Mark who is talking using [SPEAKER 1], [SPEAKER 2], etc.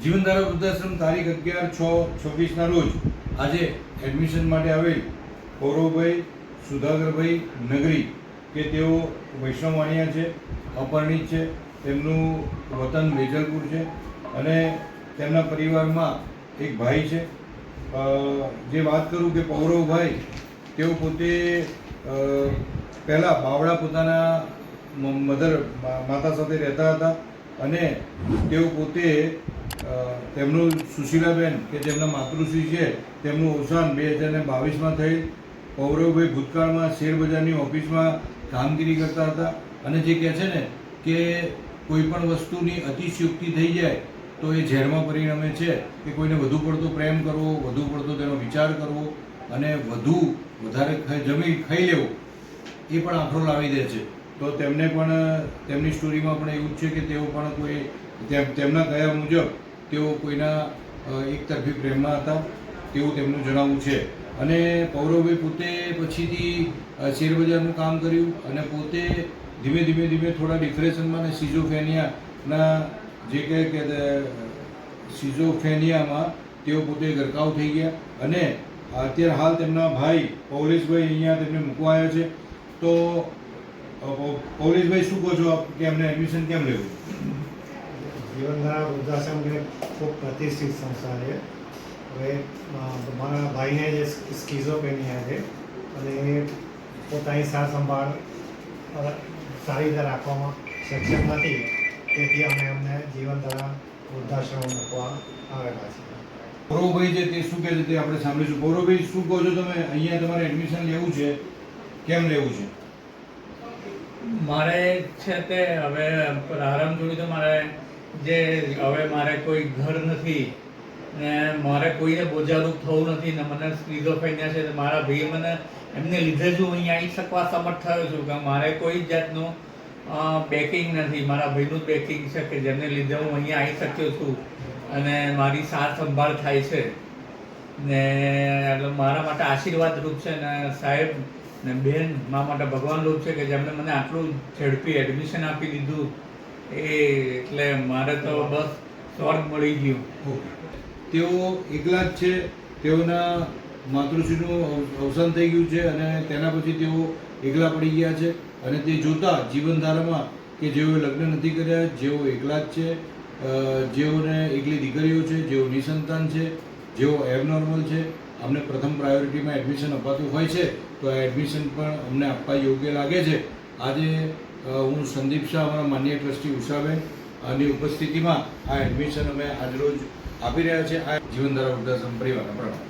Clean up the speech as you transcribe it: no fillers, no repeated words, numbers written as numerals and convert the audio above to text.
[SPEAKER 1] જીવનધારા વૃદ્ધાશ્રમ તારીખ 11/6/26 રોજ આજે એડમિશન માટે આવેલ પૌરવભાઈ સુધાકરભાઈ નગરી કે તેઓ વૈષ્ણવ વાણિયા છે, અપરિણિત છે, તેમનું વતન વેજલપુર છે અને તેમના પરિવારમાં એક ભાઈ છે. જે વાત કરું કે પૌરવભાઈ તેઓ પોતે પહેલાં બાવળા પોતાના માતા સાથે રહેતા હતા અને તેઓ પોતે તેમનું સુશીલાબેન કે તેમના માતૃશ્રી છે તેમનું અવસાન 2022માં થયેલ. પૌરવભાઈ ભૂતકાળમાં શેરબજારની ઓફિસમાં કામગીરી કરતા હતા અને જે કહે છે ને કે કોઈ પણ વસ્તુની અતિશયોક્તિ થઈ જાય તો એ ઝેરમાં પરિણમે છે કે કોઈને વધુ પડતો પ્રેમ કરવો, વધુ પડતો તેનો વિચાર કરવો અને વધારે ખાઈ લેવો એ પણ આંખો લાવી દે છે. તો તેમને પણ તેમની સ્ટોરીમાં પણ એવું જ છે કે તેઓ પણ કોઈ તેમના કયા મુજબ તેઓ કોઈના એકતરફી પ્રેમમાં હતા તેવું તેમનું જણાવવું છે. અને પૌરવભાઈ પોતે પછીથી શેરબજારનું કામ કર્યું અને પોતે ધીમે થોડા ડિપ્રેશનમાં અને સિઝોફેનિયાના જે કહે કે સિઝોફેનિયામાં તેઓ પોતે ગરકાવ થઈ ગયા અને અત્યારે હાલ તેમના ભાઈ પૌલેશભાઈ અહીંયા તેમને મૂકવા આવ્યા છે. તો પૌલેશભાઈ શું કહો છો કે એમને એડમિશન કેમ લેવું?
[SPEAKER 2] જીવનધારા વૃદ્ધાશ્રમ ખૂબ પ્રતિષ્ઠિત સંસ્થા છે. હવે મારા ભાઈને જે સ્કીઝોફ્રેનિયા છે અને એ પોતાની સાર સંભાળ સારી રીતે રાખવામાં સક્ષમ નથી, તેથી અમે અમને જીવનધારા વૃદ્ધાશ્રમ મૂકવા આવેલા છીએ.
[SPEAKER 1] પૌરવભાઈ છે તે શું કહે છે તે આપણે સાંભળીશું. પૌરવભાઈ શું કહો છો તમે? અહીંયા તમારે એડમિશન લેવું છે, કેમ લેવું છે?
[SPEAKER 3] મારે છે તે હવે પ્રારંભ જોયું તો મારે મારે કોઈ ઘર નથી ને મારે કોઈને બોજારૂપ થવું નથી ને મને સ્કીઝોફ્રેનિયા છે. મારા ભાઈ મને એમને લીધે જ હું અહીંયા આવી શકવા સમર્થ થયો છું કે મારે કોઈ જાતનું બેકિંગ નથી, મારા ભાઈનું જ બેકિંગ છે કે જેને લીધે હું અહીંયા આવી શક્યો છું અને મારી સાર સંભાળ થાય છે ને મારા માટે આશીર્વાદરૂપ છે ને સાહેબ ને બેન મારા માટે ભગવાનરૂપ છે કે જેમણે મને આટલું ઝડપી એડમિશન આપી દીધું એટલે મારે તો બસ સ્વર્ગ મળી ગયું.
[SPEAKER 1] તેઓ એકલા જ છે, તેઓના માતૃશ્રીનું અવસાન થઈ ગયું છે અને તેના પછી તેઓ એકલા પડી ગયા છે અને તે જોતા જીવનધારામાં કે જેઓએ લગ્ન નથી કર્યા, જેઓ એકલા જ છે, જેઓને એકલી દીકરીઓ છે, જેઓ નિસંતાન છે, જેઓ એબનોર્મલ છે, અમને પ્રથમ પ્રાયોરિટીમાં એડમિશન અપાતું હોય છે તો આ એડમિશન પણ અમને આપવા યોગ્ય લાગે છે. આજે હું સંદીપ શાહ, અમારા માનનીય ટ્રસ્ટી ઉષાબેન ની ઉપસ્થિતિમાં આ એડમિશન અમે આજરોજ આપી રહ્યા છીએ. આ જીવનધારા વૃદ્ધાશ્રમ પરિવારના પ્રણામ.